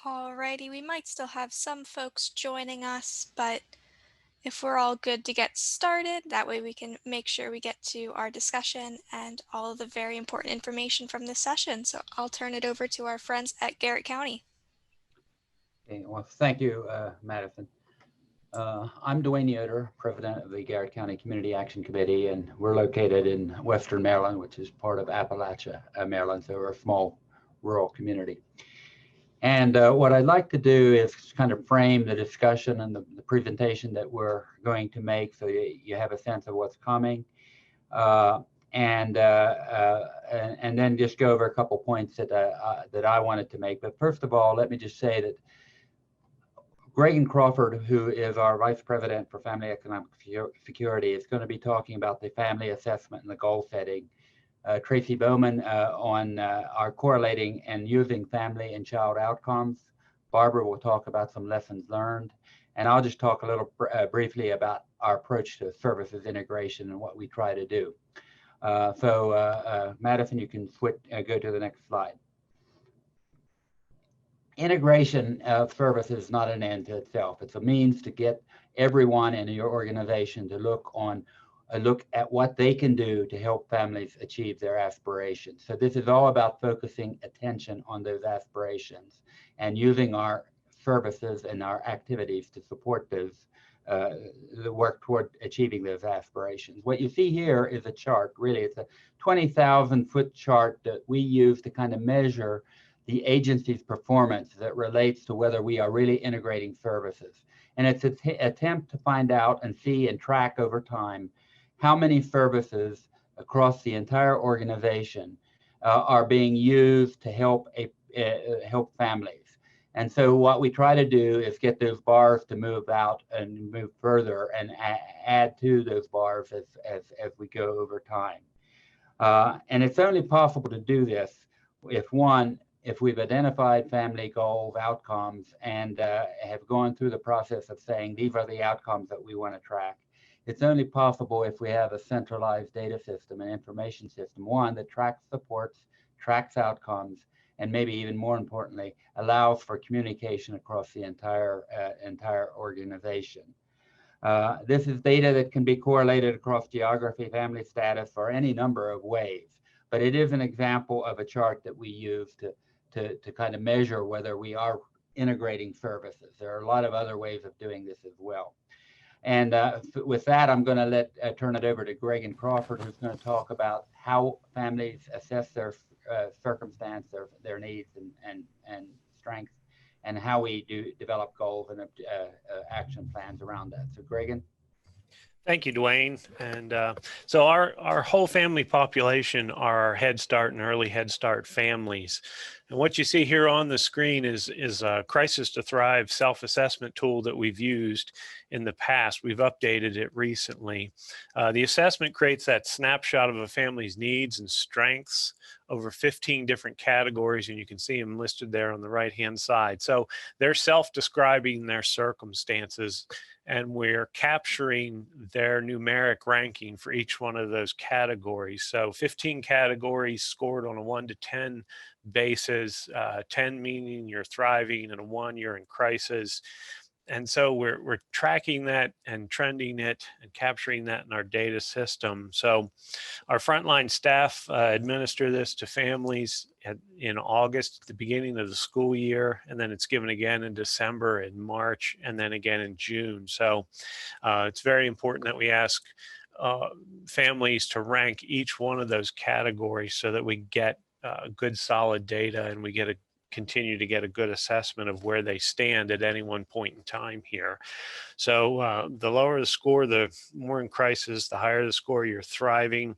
Alrighty, we might still have some folks joining us, but if we're all good to get started, that way we can make sure we get to our discussion and all of the very important information from this session. So I'll turn it over to our friends at Garrett County. Okay, well, thank you, Madison. I'm Duane Yoder, President of the Garrett County Community Action Committee, and we're located in Western Maryland, which is part of Appalachia, Maryland, so we're a small rural community. And what I'd like to do is kind of frame the discussion and the presentation that we're going to make so you have a sense of what's coming. And then just go over a couple points that I wanted to make. But first of all, let me just say that Gregan Crawford, who is our Vice President for Family Economic Security, is going to be talking about the family assessment and the goal setting. Tracy Bowman on our correlating and using family and child outcomes. Barbara will talk about some lessons learned. And I'll just talk a little briefly about our approach to services integration and what we try to do. Madison, you can go to the next slide. Integration of service is not an end to itself. It's a means to get everyone in your organization to look at what they can do to help families achieve their aspirations. So this is all about focusing attention on those aspirations and using our services and our activities to support those, the work toward achieving those aspirations. What you see here is a chart, really. It's a 20,000-foot chart that we use to kind of measure the agency's performance that relates to whether we are really integrating services. And it's an attempt to find out and see and track over time how many services across the entire organization are being used to help families. And so what we try to do is get those bars to move out and move further and add to those bars as we go over time. And it's only possible to do this if we've identified family goals, outcomes, and have gone through the process of saying, these are the outcomes that we want to track. It's only possible if we have a centralized data system, an information system, one that tracks supports, tracks outcomes, and maybe even more importantly, allows for communication across the entire organization. This is data that can be correlated across geography, family status, or any number of ways. But it is an example of a chart that we use to kind of measure whether we are integrating services. There are a lot of other ways of doing this as well. And with that, I'm going to turn it over to Gregan Crawford, who's going to talk about how families assess their circumstance, their needs and strengths, and how we develop goals and action plans around that. So Gregan. Thank you, Duane. And so our whole family population are Head Start and early Head Start families. And what you see here on the screen is a Crisis to Thrive self-assessment tool that we've used in the past. We've updated it recently. The assessment creates that snapshot of a family's needs and strengths over 15 different categories, and you can see them listed there on the right-hand side. So they're self-describing their circumstances, and we're capturing their numeric ranking for each one of those categories. So 15 categories scored on a 1 to 10 basis, 10 meaning you're thriving and a 1 you're in crisis. And so we're tracking that and trending it and capturing that in our data system. So our frontline staff administer this to families in August, at the beginning of the school year, and then it's given again in December, in March, and then again in June. So it's very important that we ask families to rank each one of those categories so that we get good solid data and we continue to get a good assessment of where they stand at any one point in time here. So the lower the score, the more in crisis, the higher the score, you're thriving.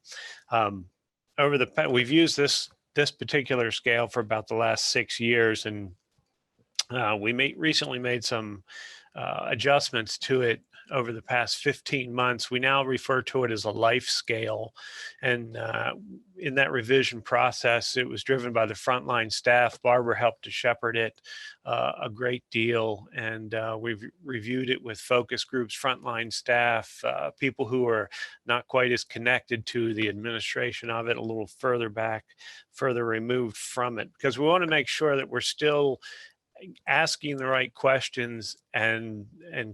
We've used this particular scale for about the last 6 years, and we recently made some adjustments to it over the past 15 months. We now refer to it as a life scale. And in that revision process, it was driven by the frontline staff. Barbara helped to shepherd it a great deal. And we've reviewed it with focus groups, frontline staff, people who are not quite as connected to the administration of it, a little further back, further removed from it, because we want to make sure that we're still asking the right questions and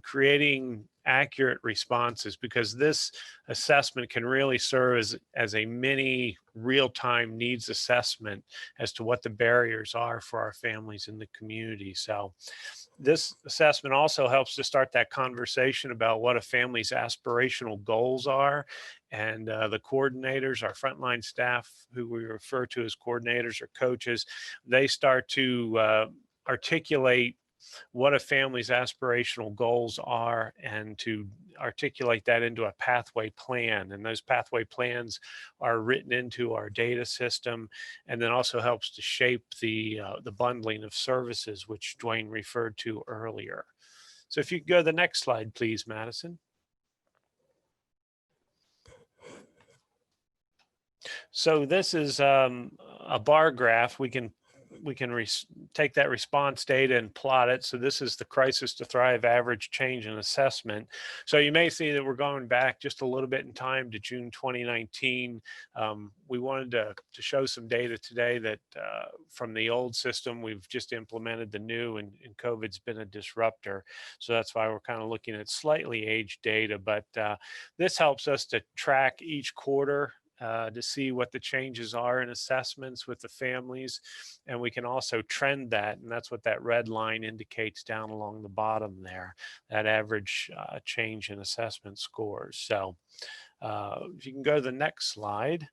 creating accurate responses, because this assessment can really serve as a mini real-time needs assessment as to what the barriers are for our families in the community. So this assessment also helps to start that conversation about what a family's aspirational goals are. And the coordinators, our frontline staff, who we refer to as coordinators or coaches, they start to articulate what a family's aspirational goals are and to articulate that into a pathway plan. And those pathway plans are written into our data system, and then also helps to shape the bundling of services, which Duane referred to earlier. So if you could go to the next slide, please, Madison. So this is a bar graph. We can take that response data and plot it. So this is the Crisis to Thrive average change in assessment. So you may see that we're going back just a little bit in time to June 2019. We wanted to show some data today that from the old system, we've just implemented the new, and COVID's been a disruptor. So that's why we're kind of looking at slightly aged data, but this helps us to track each quarter to see what the changes are in assessments with the families. And we can also trend that. And that's what that red line indicates down along the bottom there, that average change in assessment scores. So if you can go to the next slide.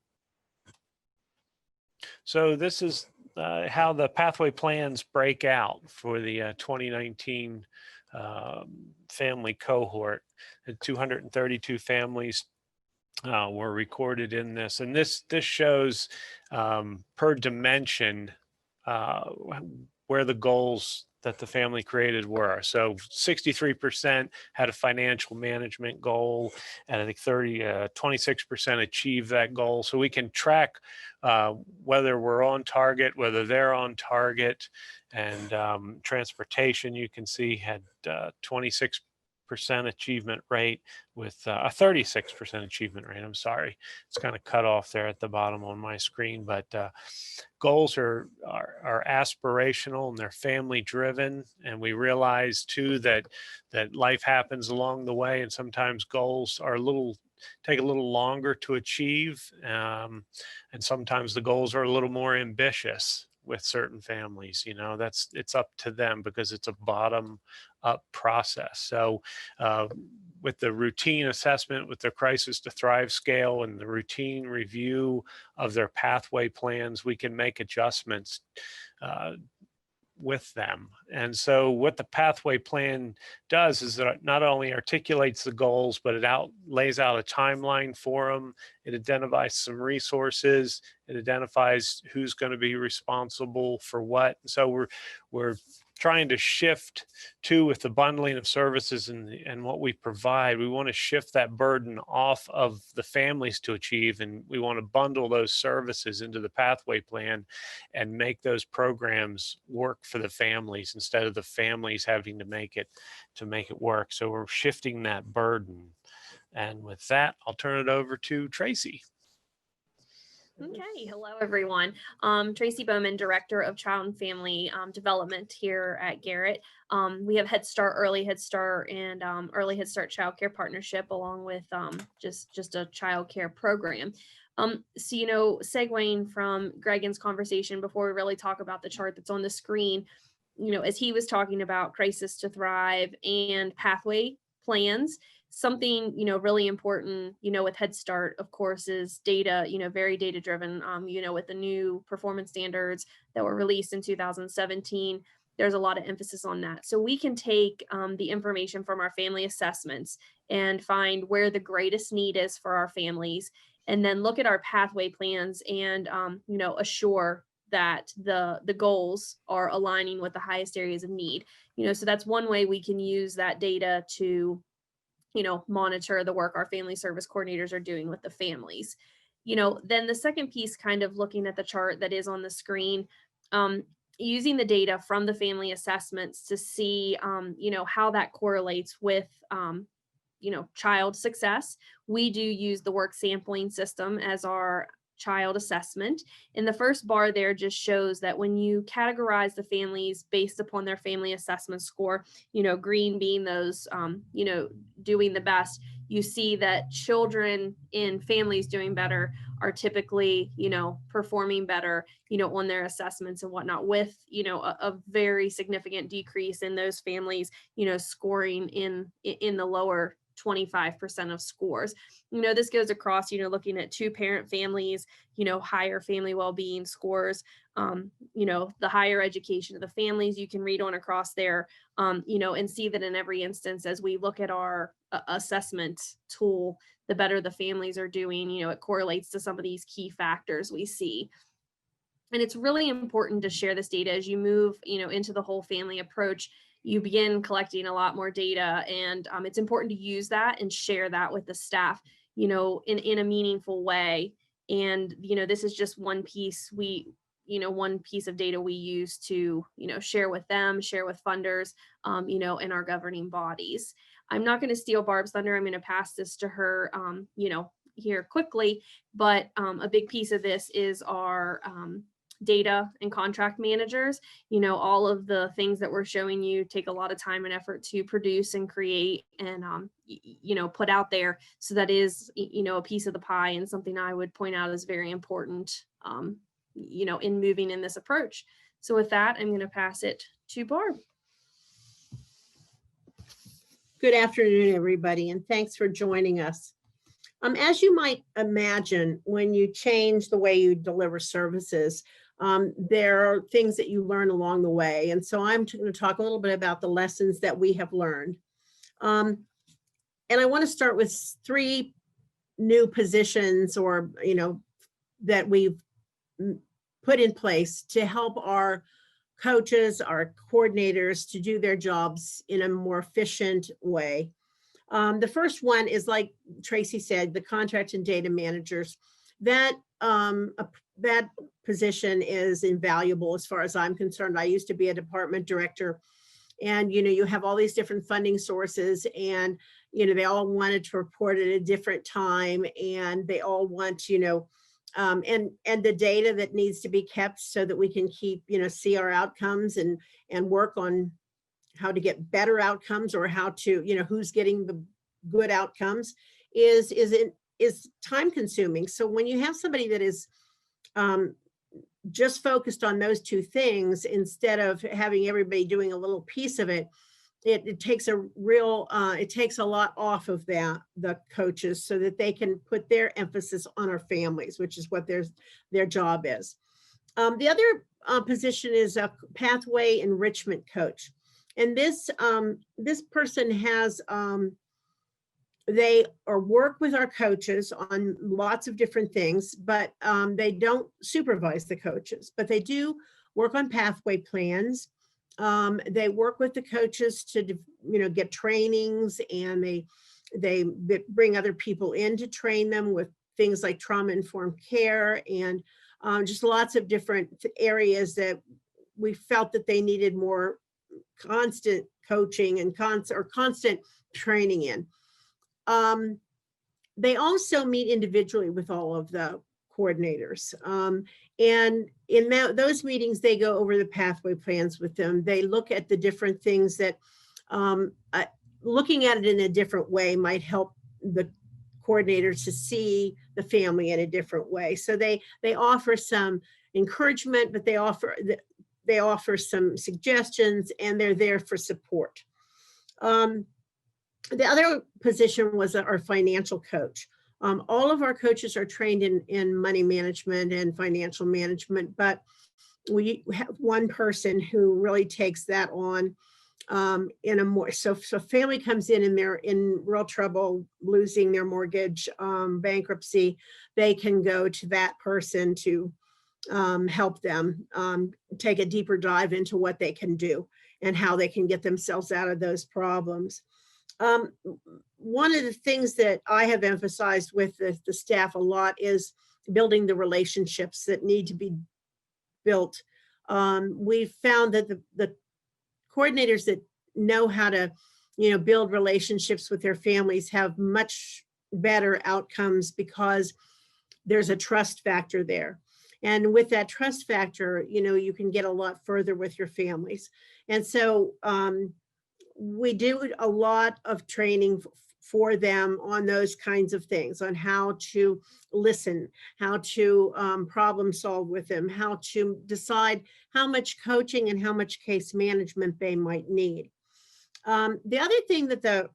So this is how the pathway plans break out for the 2019 family cohort. 232 families were recorded in this, and this shows per dimension where the goals that the family created were. So 63% had a financial management goal, and I think 26% achieved that goal. So we can track whether we're on target, whether they're on target. And transportation, you can see, had 26% achievement rate with a 36% achievement rate. I'm sorry, it's kind of cut off there at the bottom on my screen, but goals are aspirational and they're family driven. And we realize too that life happens along the way, and sometimes goals are take a little longer to achieve, and sometimes the goals are a little more ambitious with certain families. It's up to them because it's a bottom up process. So with the routine assessment, with the Crisis to Thrive scale, and the routine review of their pathway plans, we can make adjustments with them. And so what the pathway plan does is that it not only articulates the goals, but it lays out a timeline for them. It identifies some resources. It identifies who's going to be responsible for what. So we're trying to shift with the bundling of services and what we provide. We want to shift that burden off of the families to achieve, and we want to bundle those services into the pathway plan and make those programs work for the families instead of the families having to make it work. So we're shifting that burden. And with that, I'll turn it over to Tracy. Okay, hello everyone. Tracy Bowman, Director of Child and Family Development here at Garrett. We have Head Start, Early Head Start, and Early Head Start Child Care Partnership, along with just a child care program. So, segueing from Gregan's conversation before we really talk about the chart that's on the screen, as he was talking about Crisis to Thrive and pathway plans, something, really important, with Head Start, of course, is data, very data driven, with the new performance standards that were released in 2017, there's a lot of emphasis on that. So we can take the information from our family assessments and find where the greatest need is for our families, and then look at our pathway plans and, assure that the goals are aligning with the highest areas of need. So that's one way we can use that data to monitor the work our family service coordinators are doing with the families. Then the second piece, kind of looking at the chart that is on the screen, using the data from the family assessments to see, how that correlates with, child success. We do use the work sampling system as our child assessment. And the first bar there just shows that when you categorize the families based upon their family assessment score, green being those, doing the best, you see that children in families doing better are typically, performing better, on their assessments and whatnot, with, a very significant decrease in those families, scoring in the lower 25% of scores. This goes across, looking at 2-parent families, higher family well-being scores, the higher education of the families you can read on across there, and see that in every instance, as we look at our assessment tool, the better the families are doing, it correlates to some of these key factors we see. And it's really important to share this data as you move, into the whole family approach. You begin collecting a lot more data, and it's important to use that and share that with the staff, in a meaningful way. And, this is just one piece one piece of data we use to, share with them, share with funders, in our governing bodies. I'm not going to steal Barb's thunder. I'm going to pass this to her, here quickly, but a big piece of this is our data and contract managers. All of the things that we're showing you take a lot of time and effort to produce and create and put out there. So that is a piece of the pie, and something I would point out is very important in moving in this approach. So with that, I'm going to pass it to Barb. Good afternoon, everybody, and thanks for joining us. As you might imagine, when you change the way you deliver services, there are things that you learn along the way. And so I'm going to talk a little bit about the lessons that we have learned. And I want to start with 3 new positions that we've put in place to help our coaches, our coordinators to do their jobs in a more efficient way. The first one is, like Tracy said, the contract and data managers. That position is invaluable as far as I'm concerned. I used to be a department director, and you have all these different funding sources, and they all wanted to report at a different time, and they all want and the data that needs to be kept so that we can keep see our outcomes and work on how to get better outcomes, or how to who's getting the good outcomes is time consuming. So when you have somebody that is just focused on those 2 things, instead of having everybody doing a little piece of it, it takes a real it takes a lot off of the coaches, so that they can put their emphasis on our families, which is what their job is. The other position is a pathway enrichment coach, and this person has they work with our coaches on lots of different things, but they don't supervise the coaches, but they do work on pathway plans. They work with the coaches to get trainings, and they bring other people in to train them with things like trauma-informed care, and just lots of different areas that we felt that they needed more constant coaching and constant training in. They also meet individually with all of the coordinators. And in those meetings, they go over the pathway plans with them. They look at the different things that looking at it in a different way might help the coordinators to see the family in a different way. So they offer some encouragement, but they offer some suggestions, and they're there for support. The other position was our financial coach. All of our coaches are trained in money management and financial management, but we have one person who really takes that on in a more, so family comes in and they're in real trouble, losing their mortgage, bankruptcy, they can go to that person to help them take a deeper dive into what they can do and how they can get themselves out of those problems. One of the things that I have emphasized with the staff a lot is building the relationships that need to be built. We've found that the coordinators that know how to, build relationships with their families have much better outcomes, because there's a trust factor there. And with that trust factor, you can get a lot further with your families. And so we do a lot of training for them on those kinds of things, on how to listen, how to problem solve with them, how to decide how much coaching and how much case management they might need. The other thing that the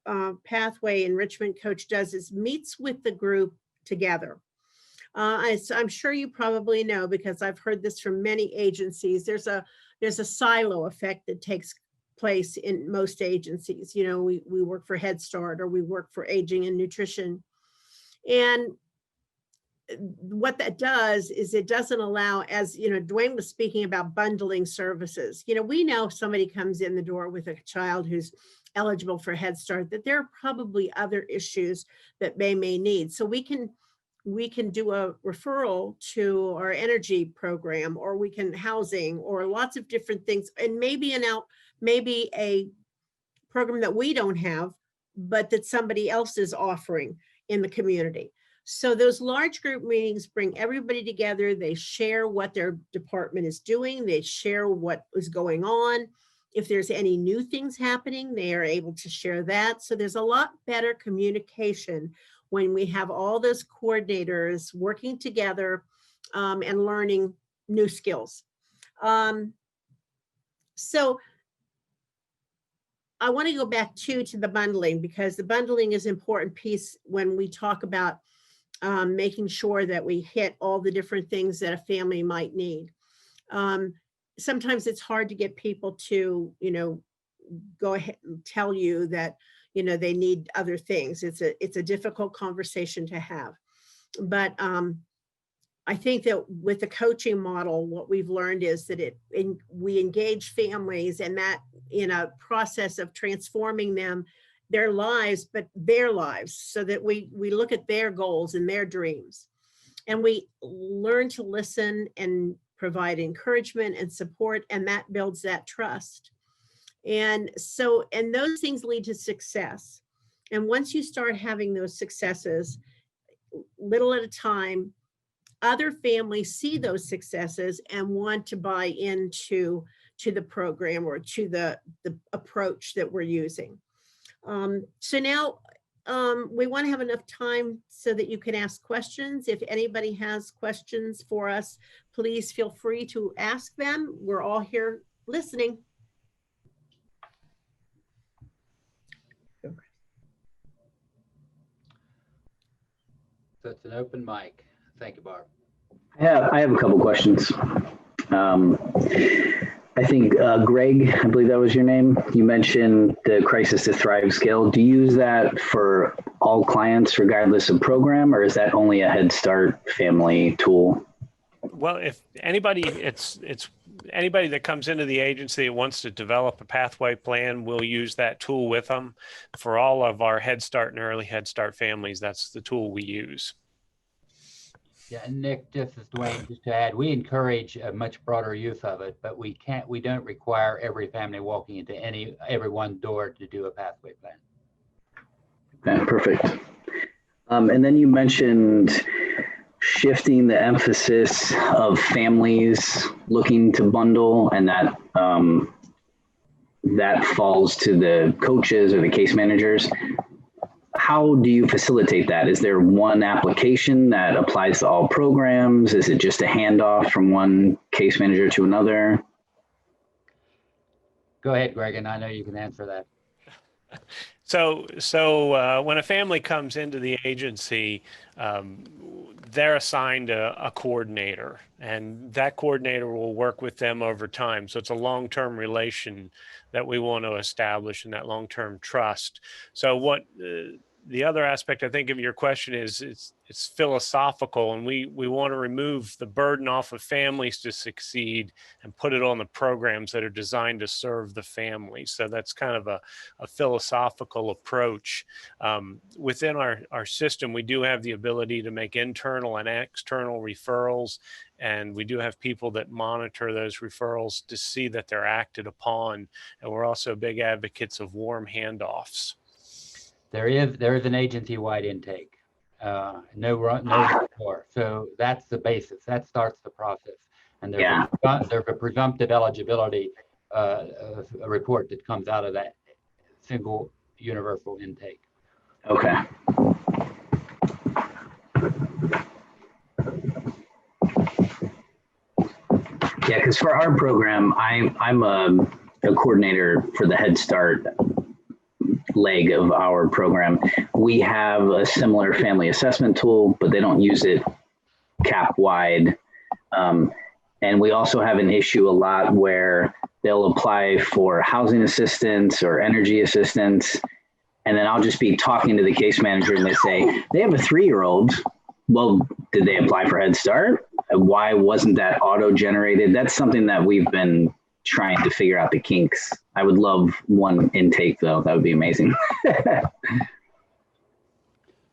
Pathway Enrichment Coach does is meets with the group together. I'm sure you probably know, because I've heard this from many agencies, there's a silo effect that takes place in most agencies. We work for Head Start, or we work for aging and nutrition. And what that does is it doesn't allow, as Duane was speaking about bundling services. We know if somebody comes in the door with a child who's eligible for Head Start, that there are probably other issues that they may need. So we can do a referral to our energy program, or we can housing, or lots of different things, and maybe a program that we don't have, but that somebody else is offering in the community. So those large group meetings bring everybody together. They share what their department is doing. They share what is going on. If there's any new things happening, they are able to share that. So there's a lot better communication when we have all those coordinators working together and learning new skills. So I want to go back to the bundling, because the bundling is an important piece when we talk about making sure that we hit all the different things that a family might need. Sometimes it's hard to get people to, go ahead and tell you that, they need other things. It's a difficult conversation to have. But I think that with the coaching model, what we've learned is that we engage families, and that in a process of transforming their lives, but their lives, so that we look at their goals and their dreams, and we learn to listen and provide encouragement and support, and that builds that trust. And those things lead to success. And once you start having those successes, little at a time, other families see those successes and want to buy into the program, or to the approach that we're using. So now we want to have enough time so that you can ask questions. If anybody has questions for us, please feel free to ask them. We're all here listening. So it's an open mic. Thank you, Barb. I have a couple questions. I think Greg, I believe that was your name. You mentioned the Crisis to Thrive scale. Do you use that for all clients regardless of program, or is that only a Head Start family tool? Well, if anybody, it's anybody that comes into the agency that wants to develop a pathway plan, we'll use that tool with them. For all of our Head Start and early Head Start families, that's the tool we use. Yeah, and Nick, just as Duane, just to add, we encourage a much broader use of it, but we don't require every family walking into every one door to do a pathway plan. Okay, perfect. And then you mentioned shifting the emphasis of families looking to bundle, and that that falls to the coaches or the case managers. How do you facilitate that? Is there one application that applies to all programs? Is it just a handoff from one case manager to another? Go ahead, Gregan. I know you can answer that. So when a family comes into the agency, they're assigned a coordinator, and that coordinator will work with them over time. So it's a long-term relation that we want to establish, and that long-term trust. So what the other aspect, I think, of your question is it's philosophical, and we want to remove the burden off of families to succeed and put it on the programs that are designed to serve the family. So that's kind of a philosophical approach. Within our system, we do have the ability to make internal and external referrals, and we do have people that monitor those referrals to see that they're acted upon. And we're also big advocates of warm handoffs. There is an agency-wide intake. no more. So that's the basis. That starts the process. And Yeah. there's a presumptive eligibility a report that comes out of that single universal intake. Okay. Yeah, because for our program, I'm a coordinator for the Head Start leg of our program. We have a similar family assessment tool, but they don't use it cap wide. And we also have an issue a lot where they'll apply for housing assistance or energy assistance. And then I'll just be talking to the case manager and they say, they have a 3-year-old. Well, did they apply for Head Start? Why wasn't that auto-generated? That's something that we've been trying to figure out the kinks. I would love one intake though. That would be amazing.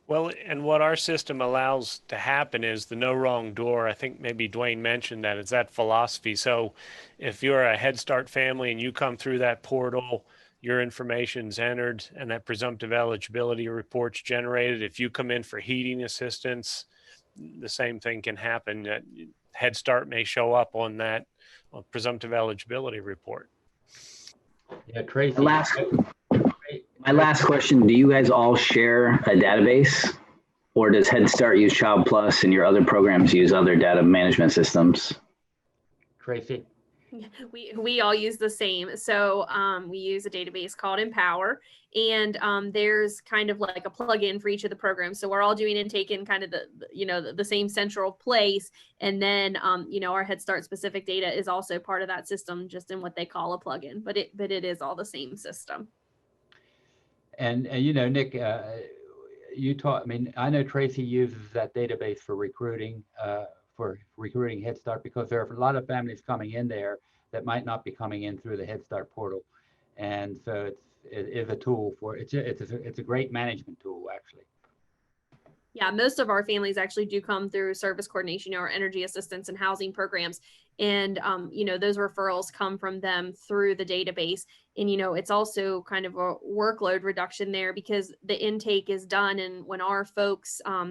Well, and what our system allows to happen is the no wrong door. I think maybe Duane mentioned that. It's that philosophy. So if you're a Head Start family and you come through that portal, your information's entered and that presumptive eligibility report's generated. If you come in for heating assistance, the same thing can happen. Head Start may show up on that presumptive eligibility report. Yeah, Tracy. My last question, do you guys all share a database, or does Head Start use Child Plus and your other programs use other data management systems? Tracy. We all use the same. So we use a database called Empower, and there's kind of like a plugin for each of the programs. So we're all doing intake in kind of the same central place. And then, our Head Start specific data is also part of that system, just in what they call a plugin, but it is all the same system. And Nick, you taught, I know Tracy uses that database for recruiting Head Start, because there are a lot of families coming in there that might not be coming in through the Head Start portal. And so it is a tool it's a great management tool, actually. Yeah, most of our families actually do come through service coordination or energy assistance and housing programs. And, those referrals come from them through the database. And, it's also kind of a workload reduction there, because the intake is done. And when our folks, our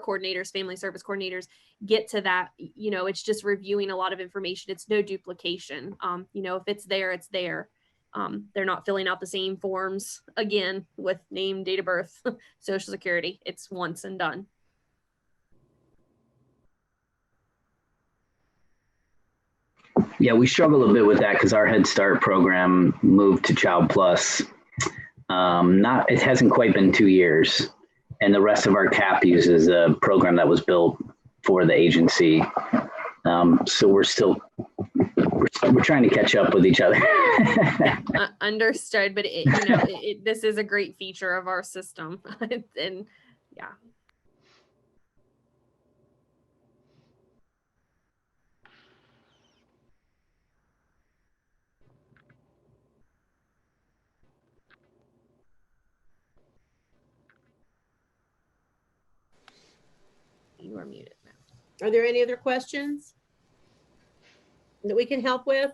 coordinators, family service coordinators get to that, it's just reviewing a lot of information. It's no duplication. If it's there, it's there. They're not filling out the same forms again with name, date of birth, social security. It's once and done. Yeah, we struggle a bit with that because our Head Start program moved to Child Plus. It hasn't quite been 2 years, and the rest of our CAP uses a program that was built for the agency. So we're trying to catch up with each other. Understood, but this is a great feature of our system, and yeah. You are muted now. Are there any other questions that we can help with?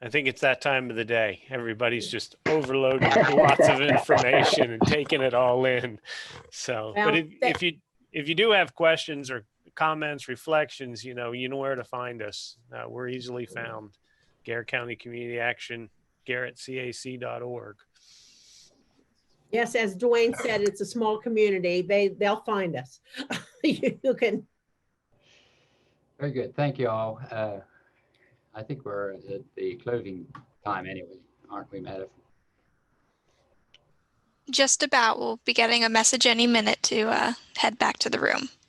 I think it's that time of the day. Everybody's just overloaded with lots of information and taking it all in. So, Well, but if you do have questions or comments, reflections, you know where to find us. We're easily found. Garrett County Community Action, garrettcac.org. Yes, as Duane said, it's a small community. They'll find us. You can. Very good. Thank you all. I think we're at the closing time anyway, aren't we, Madison? Just about. We'll be getting a message any minute to head back to the room.